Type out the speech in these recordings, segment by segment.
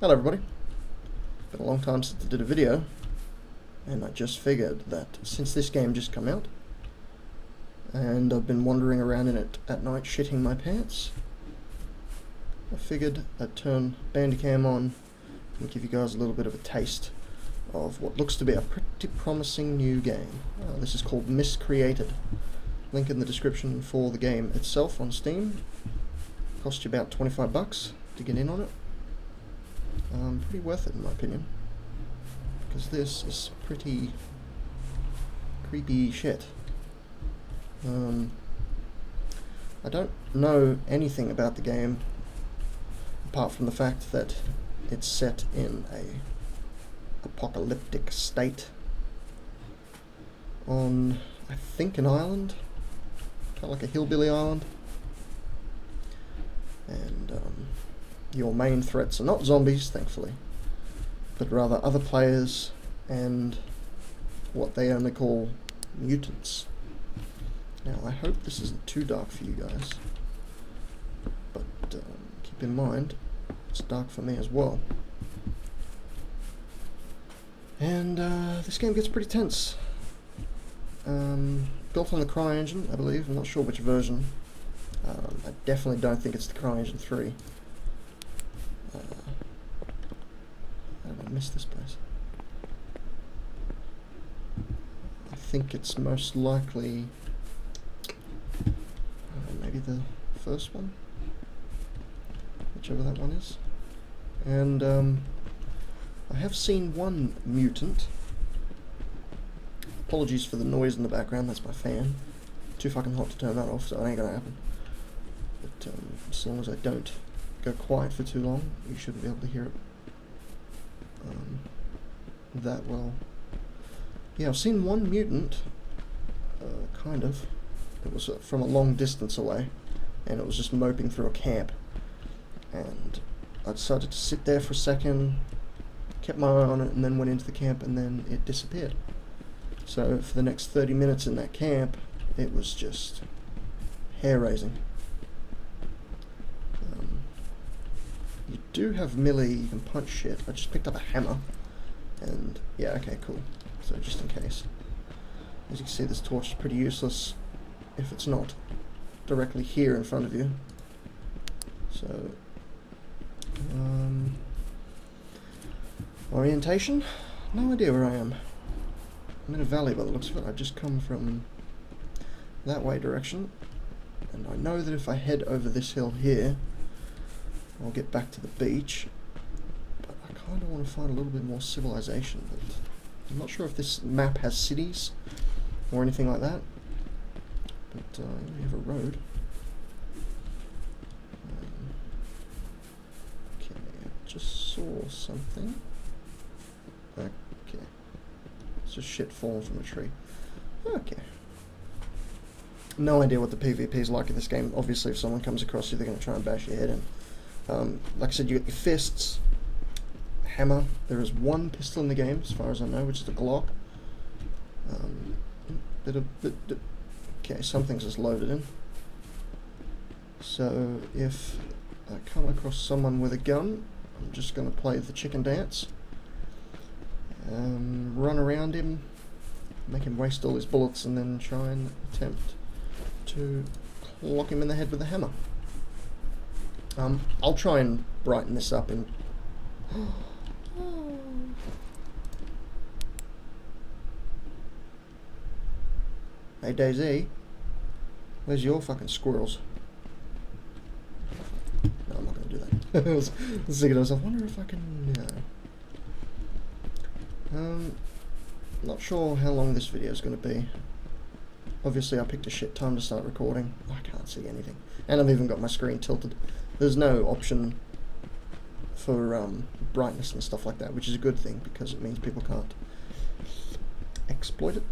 Hello everybody. Been a long time since I did a video, and I just figured that since this game just come out, and I've been wandering around in it at night shitting my pants, I figured I'd turn Bandicam on and give you guys a little bit of a taste of what looks to be a pretty promising new game. This is called Miscreated. Link in the description for the game itself on Steam. Cost you about 25 bucks to get in on it. Pretty worth it in my opinion, because this is pretty creepy shit. I don't know anything about the game apart from the fact that it's set in a apocalyptic state on, I think, an island, kind of like a hillbilly island, and your main threats are not zombies, thankfully, but rather other players and what they only call mutants. Now, I hope this isn't too dark for you guys, but keep in mind, it's dark for me as well. And this game gets pretty tense. Built on the CryEngine, I believe. I'm not sure which version. I definitely don't think it's the CryEngine 3. How did I miss this place? I think it's most likely maybe the first one, whichever that one is. And I have seen one mutant. Apologies for the noise in the background, that's my fan. Too fucking hot to turn that off, so it ain't gonna happen. But as long as I don't go quiet for too long, you shouldn't be able to hear it that well. Yeah, I've seen one mutant, kind of. It was from a long distance away, and it was just moping through a camp. And I decided to sit there for a second, kept my eye on it, and then went into the camp, and then it disappeared. So for the next 30 minutes in that camp, it was just hair-raising. You do have melee, you can punch shit. I just picked up a hammer, and yeah, okay, cool. So just in case. As you can see, this torch is pretty useless if it's not directly here in front of you. So, orientation? No idea where I am. I'm in a valley by the looks of it. I've just come from that way direction, and I know that if I head over this hill here, I'll get back to the beach, but I kind of want to find a little bit more civilization. But I'm not sure if this map has cities or anything like that, but we have a road. Okay, I just saw something. Okay, it's just shit falling from a tree. Okay. No idea what the PvP is like in this game. Obviously, if someone comes across you, they're going to try and bash your head in. Like I said, you got your fists, hammer. There is one pistol in the game, as far as I know, which is the Glock. Okay, something's just loaded in. So if I come across someone with a gun, I'm just going to play the chicken dance. Run around him, make him waste all his bullets, and then try and attempt to clock him in the head with a hammer. I'll try and brighten this up in... Hey Daisy, where's your fucking squirrels? No, I'm not going to do that. I was thinking to myself, I wonder if I can... not sure how long this video is going to be. Obviously I picked a shit time to start recording. I can't see anything. And I've even got my screen tilted. There's no option for brightness and stuff like that, which is a good thing, because it means people can't exploit it.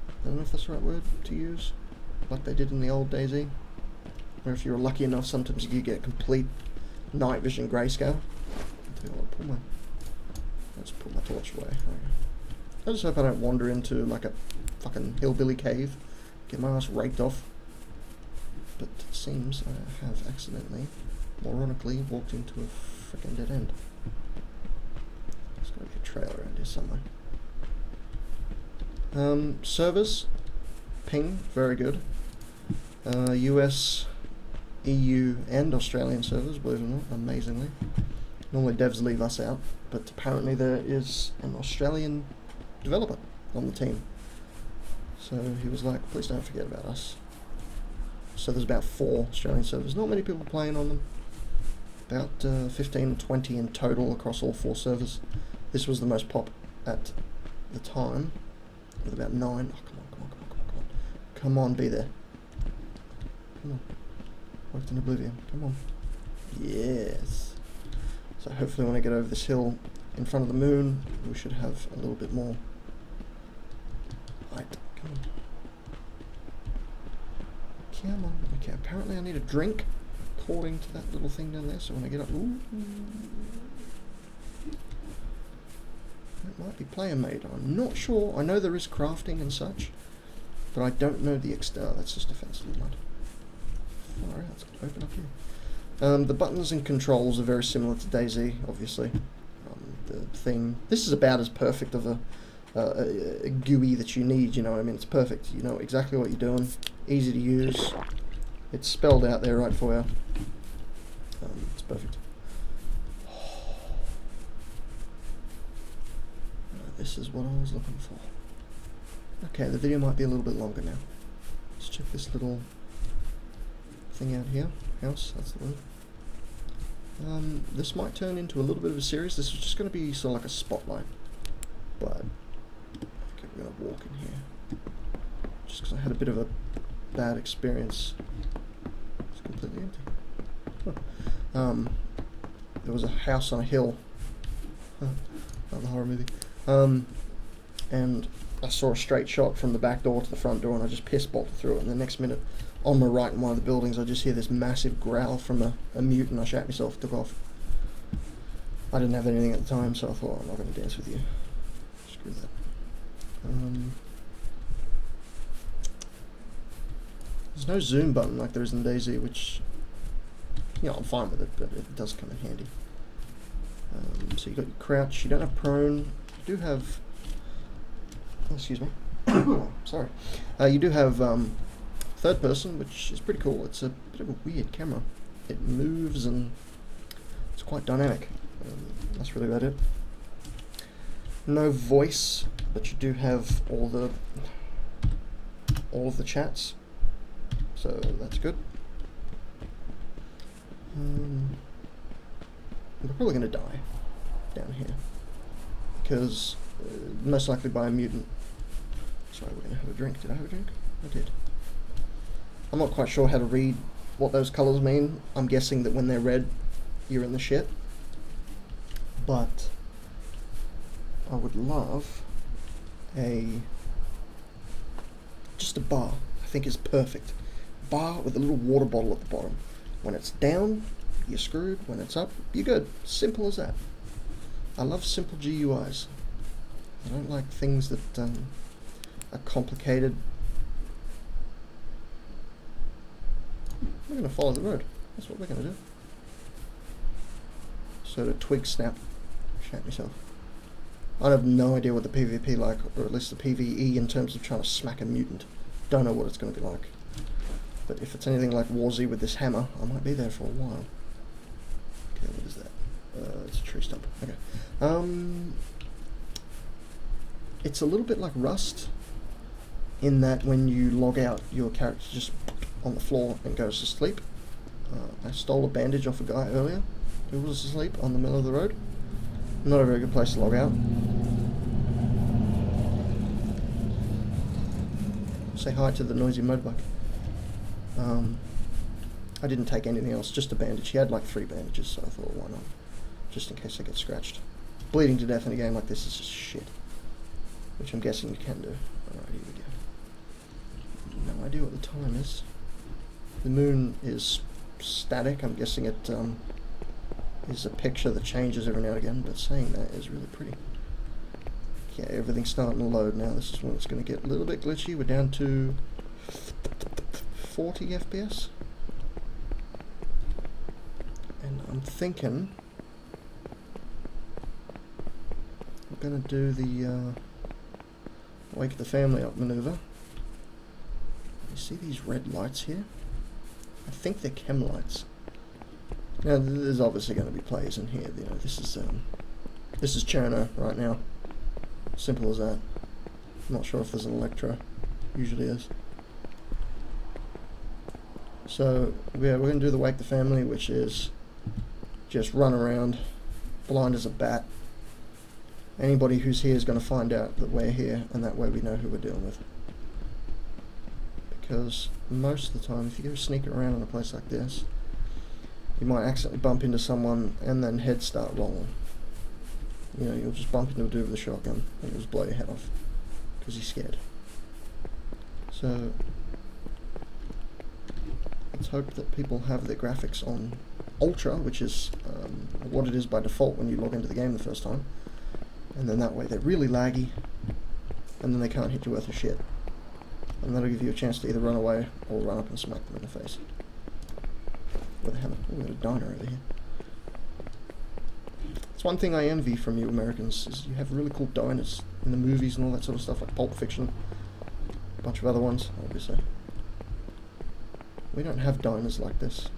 I don't know if that's the right word to use, like they did in the old DayZ, where if you were lucky enough, sometimes you could get complete night vision grayscale. Let's put my torch away. I just hope I don't wander into like a fucking hillbilly cave, get my ass raked off. But it seems I have accidentally Ironically, walked into a freaking dead end. There's got to be a trail around here somewhere. Servers, ping, very good. US, EU, and Australian servers, believe it or not, amazingly. Normally devs leave us out, but apparently there is an Australian developer on the team. So he was like, please don't forget about us. So there's about 4 Australian servers. Not many people playing on them. About 15 or 20 in total across all 4 servers. This was the most pop at the time, with about 9. Oh, come on. Come on, be there. Come on. Worked in oblivion. Come on. Yes. So hopefully when I get over this hill in front of the moon, we should have a little bit more light. Come on. Come on. Okay, apparently I need a drink, according to that little thing down there, so when I get up... Ooh. That might be player made. I'm not sure. I know there is crafting and such, but I don't know the extent. That's just defensive mud. Alright, let's open up here. The buttons and controls are very similar to DayZ, obviously. The thing... This is about as perfect of a GUI that you need, you know what I mean? It's perfect. You know exactly what you're doing. Easy to use. It's spelled out there right for you. It's perfect. This is what I was looking for. Okay, the video might be a little bit longer now. Let's check this little thing out here. House, that's the one. This might turn into a little bit of a series. This is just going to be sort of like a spotlight. But I think we're going to walk in here. Just because I had a bit of a bad experience. It's completely empty. Huh. There was a house on a hill. Another horror movie. And I saw a straight shot from the back door to the front door, and I just piss-bolted through it, and the next minute, on my right in one of the buildings, I just hear this massive growl from a mutant. I shat myself, took off. I didn't have anything at the time, so I thought, I'm not going to dance with you. Screw that. There's no zoom button like there is in DayZ, which, you know, I'm fine with it, but it does come in handy. So you got your crouch, you don't have prone, you do have, excuse me, sorry, you do have third person, which is pretty cool. It's a bit of a weird camera. It moves and it's quite dynamic. That's really about it. No voice, but you do have all of the chats, so that's good. We're probably going to die down here because most likely by a mutant. Sorry, we're going to have a drink. Did I have a drink? I did. I'm not quite sure how to read what those colours mean. I'm guessing that when they're red, you're in the shit. But I would love just a bar. I think is perfect. Bar with a little water bottle at the bottom. When it's down, you're screwed. When it's up, you're good. Simple as that. I love simple GUIs. I don't like things that are complicated. We're going to follow the road. That's what we're going to do. So to twig snap, shat myself. I have no idea what the PvP like, or at least the PvE in terms of trying to smack a mutant. Don't know what it's going to be like. But if it's anything like War Z with this hammer, I might be there for a while. Okay, what is that? It's a tree stump. Okay. It's a little bit like Rust, in that when you log out, your character just on the floor and goes to sleep. I stole a bandage off a guy earlier who was asleep on the middle of the road. Not a very good place to log out. Say hi to the noisy motorbike. I didn't take anything else, just a bandage. He had like 3 bandages, so I thought, why not? Just in case I get scratched. Bleeding to death in a game like this is just shit. Which I'm guessing you can do. Alright, here we go. No idea what the time is. The moon is static. I'm guessing it is a picture that changes every now and again, but saying that is really pretty. Yeah, everything's starting to load now. This is when it's going to get a little bit glitchy. We're down to 40 FPS. I'm thinking I'm gonna do the wake the family up maneuver. You see these red lights here? I think they're chem lights. Now there's obviously going to be players in here. You know, this is Cherno right now. Simple as that. I'm not sure if there's an Electro. Usually is. So yeah, we're going to do the wake the family, which is just run around blind as a bat. Anybody who's here is going to find out that we're here, and that way we know who we're dealing with. Because most of the time, if you go sneaking around in a place like this, you might accidentally bump into someone and then heads start rolling. You know, you'll just bump into a dude with a shotgun and you'll just blow your head off because he's scared. So let's hope that people have their graphics on Ultra, which is what it is by default when you log into the game the first time. And then that way they're really laggy, and then they can't hit you worth a shit. And that'll give you a chance to either run away or run up and smack them in the face. With a hammer. Oh, we got a diner over here. It's one thing I envy from you Americans, is you have really cool diners in the movies and all that sort of stuff, like Pulp Fiction. A bunch of other ones, obviously. We don't have diners like this.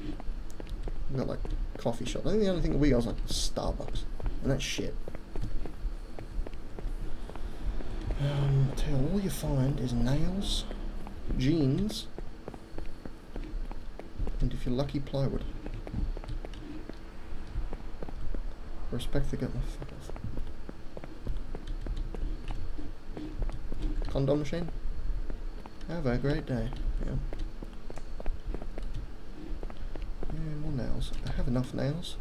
We've got like coffee shops. I think the only thing that we got is like Starbucks. And that's shit. I tell you, all you find is nails, jeans, and if you're lucky, plywood. Respect to get my fuck off. Condom machine? Have a great day. Yeah. Yeah, more nails. I have enough nails,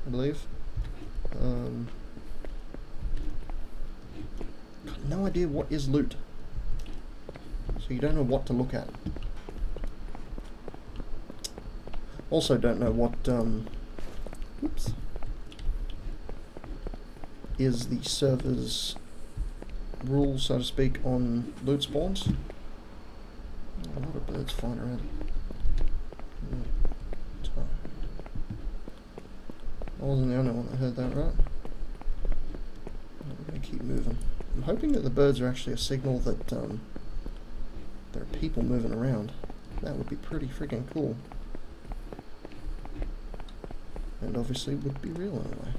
I believe. Got no idea what is loot, so you don't know what to look at. Also don't know what oops, is the server's rule, so to speak, on loot spawns. A lot of birds flying around. I wasn't the only one that heard that, right? We're going to keep moving. I'm hoping that the birds are actually a signal that there are people moving around. That would be pretty freaking cool. And obviously would be real anyway.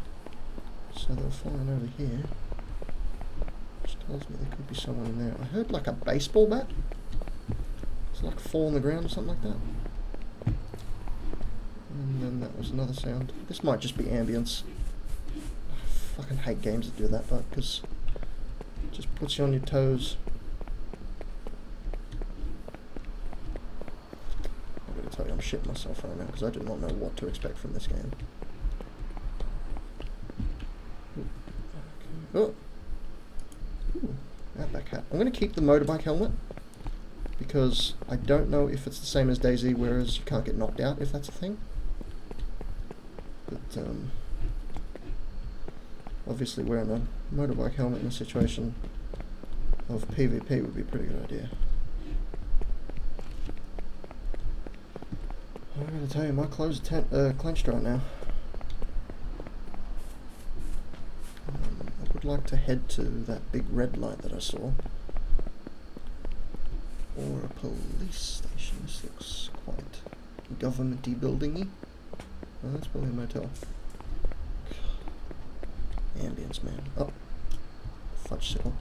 So they're flying over here. Which tells me there could be someone in there. I heard like a baseball bat. It's like fall on the ground or something like that. And then that was another sound. This might just be ambience. I fucking hate games that do that, but because it just puts you on your toes. I'm going to tell you, I'm shitting myself right now because I do not know what to expect from this game. Oh, Outback hat. I'm going to keep the motorbike helmet because I don't know if it's the same as DayZ, whereas you can't get knocked out if that's a thing. But obviously wearing a motorbike helmet in a situation of PvP would be a pretty good idea. I'm going to tell you, my clothes are clenched right now. I would like to head to that big red light that I saw. Or a police station. This looks quite government-y building-y. Oh, that's probably a motel. Ambience, man. Oh, fudge sickle.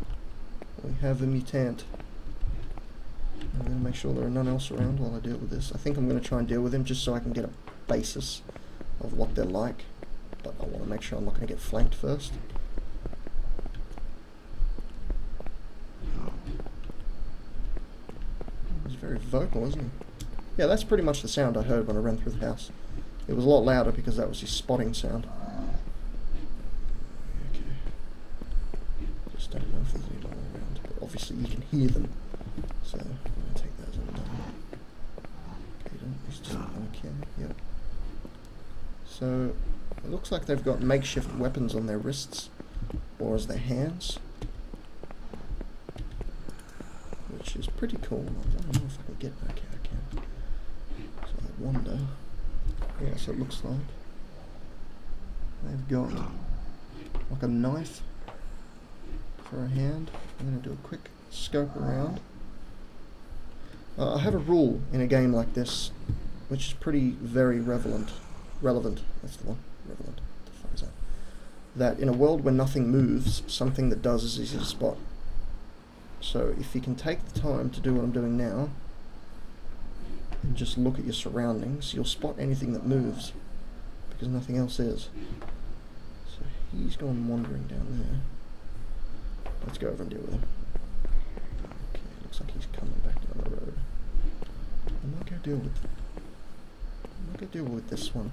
We have a mutant. I'm going to make sure there are none else around while I deal with this. I think I'm going to try and deal with him just so I can get a basis of what they're like. But I want to make sure I'm not going to get flanked first. He's very vocal, isn't he? Yeah, that's pretty much the sound I heard when I ran through the house. It was a lot louder because that was his spotting sound. Okay. Just don't know if there's anyone around, but obviously you can hear them. So I'm going to take that as a no. Okay, he's just okay. Yep. So it looks like they've got makeshift weapons on their wrists, or as their hands, which is pretty cool. I don't know if I can get. Okay, I can. So I wonder. Yeah, so it looks like they've got like a knife for a hand. I'm going to do a quick scope around. I have a rule in a game like this, which is very relevant. That's the one. Relevant. What the fuck is that? That in a world where nothing moves, something that does is easy to spot. So if you can take the time to do what I'm doing now, and just look at your surroundings, you'll spot anything that moves, because nothing else is. So he's gone wandering down there. Let's go over and deal with him. Okay, looks like he's coming back down the road. I'm not gonna deal with this one.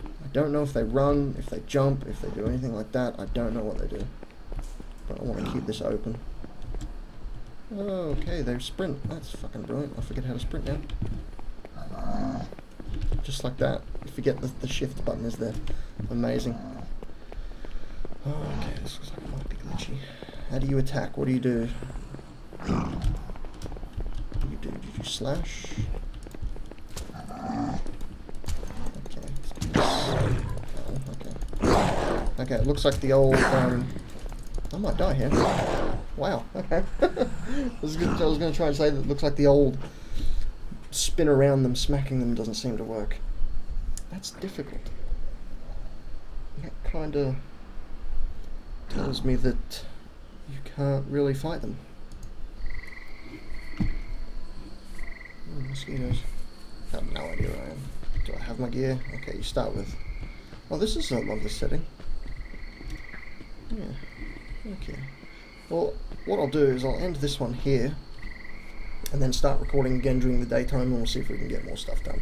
I don't know if they run, if they jump, if they do anything like that. I don't know what they do. But I want to keep this open. Oh, okay, they sprint. That's fucking brilliant. I forget how to sprint now. Just like that. You forget the shift button is there. Amazing. Oh, okay, this looks like it might be glitchy. How do you attack? What do you do? Did you slash? Okay. Okay, it looks like the old, I might die here. Wow, okay. I was going to try and say that it looks like the old spin around them, smacking them doesn't seem to work. That's difficult. That kind of tells me that you can't really fight them. Mosquitoes. I have no idea where I am. Do I have my gear? Okay, you start with... Oh, this is a lovely setting. Yeah, okay. Well, what I'll do is I'll end this one here, and then start recording again during the daytime, and we'll see if we can get more stuff done.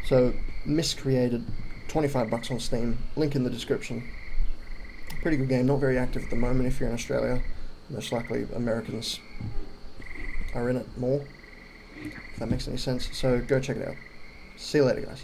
So, Miscreated, $25 on Steam, link in the description. Pretty good game, not very active at the moment if you're in Australia. Most likely Americans are in it more, if that makes any sense. So go check it out. See you later, guys.